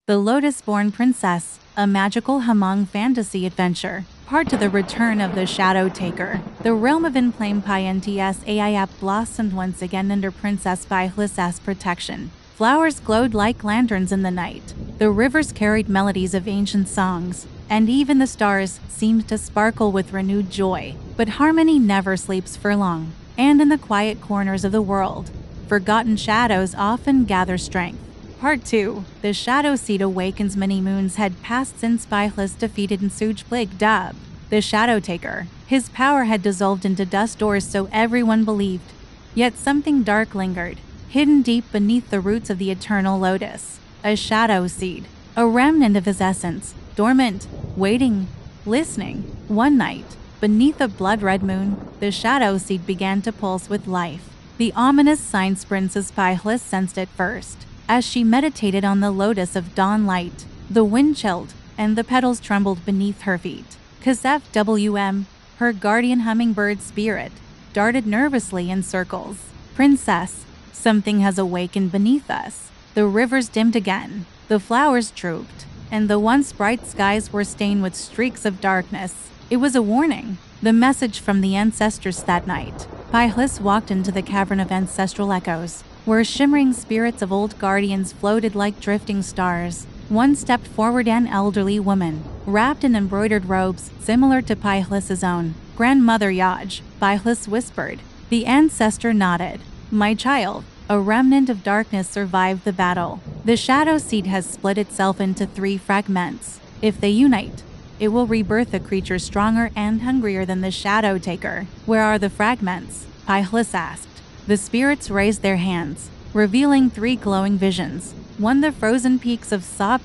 The Lotus-Born Princess, a magical Hmong fantasy adventure. Part to the return of the Shadow Taker. The realm of inflamed Ntxwg blossomed once again under Princess Paj Hlis' protection. Flowers glowed like lanterns in the night. The rivers carried melodies of ancient songs, and even the stars seemed to sparkle with renewed joy. But harmony never sleeps for long, and in the quiet corners of the world, forgotten shadows often gather strength. Part 2. The Shadow Seed awakens. Many moons had passed since Paj Hlis defeated Ntxwg, the Shadow Taker. His power had dissolved into dust, or so everyone believed. Yet something dark lingered, hidden deep beneath the roots of the Eternal Lotus. A Shadow Seed, a remnant of his essence, dormant, waiting, listening. One night, beneath a blood-red moon, the Shadow Seed began to pulse with life. The ominous signs Princess Paj Hlis sensed at first. As she meditated on the lotus of dawn light, the wind chilled, and the petals trembled beneath her feet. Kas Fwm, her guardian hummingbird spirit, darted nervously in circles. "Princess, something has awakened beneath us." The rivers dimmed again, the flowers drooped, and the once bright skies were stained with streaks of darkness. It was a warning, the message from the ancestors that night. Paj Hlis walked into the Cavern of ancestral echoes, where shimmering spirits of old guardians floated like drifting stars. One stepped forward, an elderly woman, wrapped in embroidered robes similar to Paj Hlis' own. "Grandmother Nyug," Paj Hlis whispered. The ancestor nodded. "My child, a remnant of darkness survived the battle. The Shadow Seed has split itself into 3 fragments. If they unite, it will rebirth a creature stronger and hungrier than the Shadow Taker." "Where are the fragments?" Paj Hlis asked. The spirits raised their hands, revealing 3 glowing visions. One, the frozen peaks of Saub,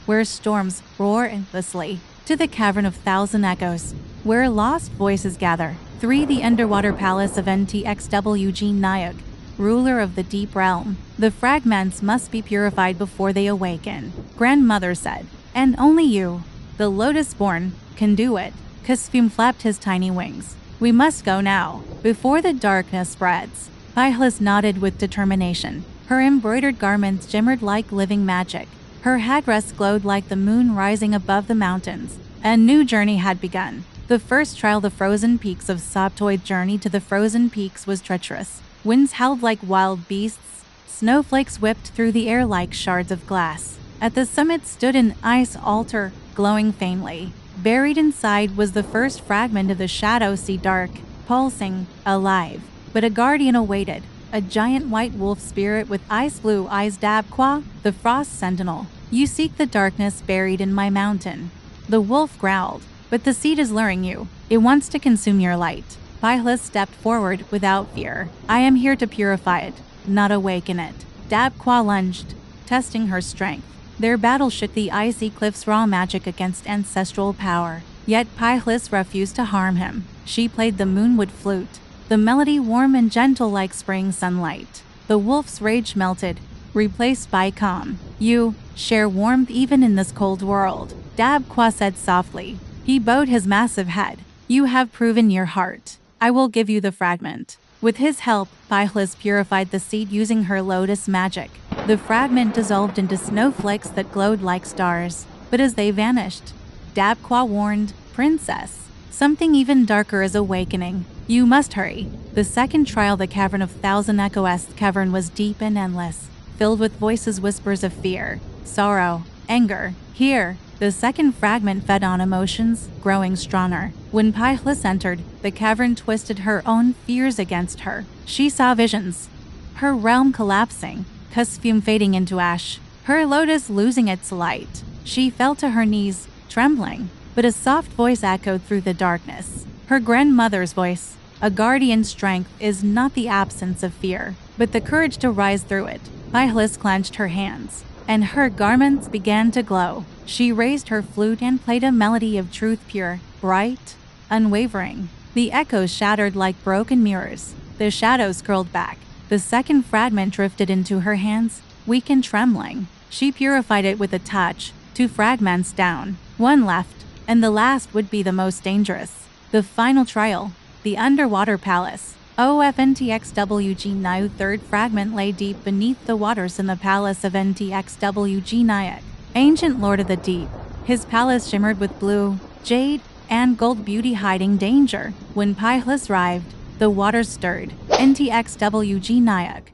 where storms roar endlessly, to the Cavern of Thousand Echoes, where lost voices gather. 3, the underwater palace of Ntxwg Nyug, ruler of the deep realm. "The fragments must be purified before they awaken," Grandmother said. "And only you, the Lotus-Born, can do it." Kas Fwm flapped his tiny wings. "We must go now, before the darkness spreads." Paj Hlis nodded with determination. Her embroidered garments shimmered like living magic. Her headdress glowed like the moon rising above the mountains. A new journey had begun. The first trial, the frozen peaks of Saub journey to the frozen peaks, was treacherous. Winds howled like wild beasts. Snowflakes whipped through the air like shards of glass. At the summit stood an ice altar, glowing faintly. Buried inside was the first fragment of the Shadow Seed, dark, pulsing, alive. But a guardian awaited, a giant white wolf spirit with ice blue eyes. "Ntxwg, the frost sentinel. You seek the darkness buried in my mountain." The wolf growled. "But the seed is luring you. It wants to consume your light." Paj Hlis stepped forward without fear. "I am here to purify it, not awaken it." Ntxwg lunged, testing her strength. Their battle shook the icy cliff's raw magic against ancestral power. Yet Paj Hlis refused to harm him. She played the moonwood flute, the melody warm and gentle like spring sunlight. The wolf's rage melted, replaced by calm. "You share warmth even in this cold world," Ntxwg said softly. He bowed his massive head. "You have proven your heart. I will give you the fragment." With his help, Paj Hlis purified the seed using her lotus magic. The fragment dissolved into snowflakes that glowed like stars. But as they vanished, Ntxwg warned, "Princess, something even darker is awakening. You must hurry." The second trial, the Cavern of Thousand Echoes Cavern, was deep and endless, filled with voices, whispers of fear, sorrow, anger. Here, the second fragment fed on emotions, growing stronger. When Paj Hlis entered, the cavern twisted her own fears against her. She saw visions, her realm collapsing, Kas Fwm fading into ash, her lotus losing its light. She fell to her knees, trembling, but a soft voice echoed through the darkness. Her grandmother's voice. "A guardian's strength is not the absence of fear, but the courage to rise through it." Paj Hlis clenched her hands, and her garments began to glow. She raised her flute and played a melody of truth, pure, bright, unwavering. The echoes shattered like broken mirrors. The shadows curled back. The second fragment drifted into her hands, weak and trembling. She purified it with a touch. 2 fragments down. 1 left, and the last would be the most dangerous. The final trial, the underwater palace. Ntxwg Nyug, third fragment lay deep beneath the waters in the palace of Ntxwg Nyug. Ancient Lord of the Deep. His palace shimmered with blue, jade, and gold beauty, hiding danger. When Paj Hlis arrived, the waters stirred. Ntxwg Nyug.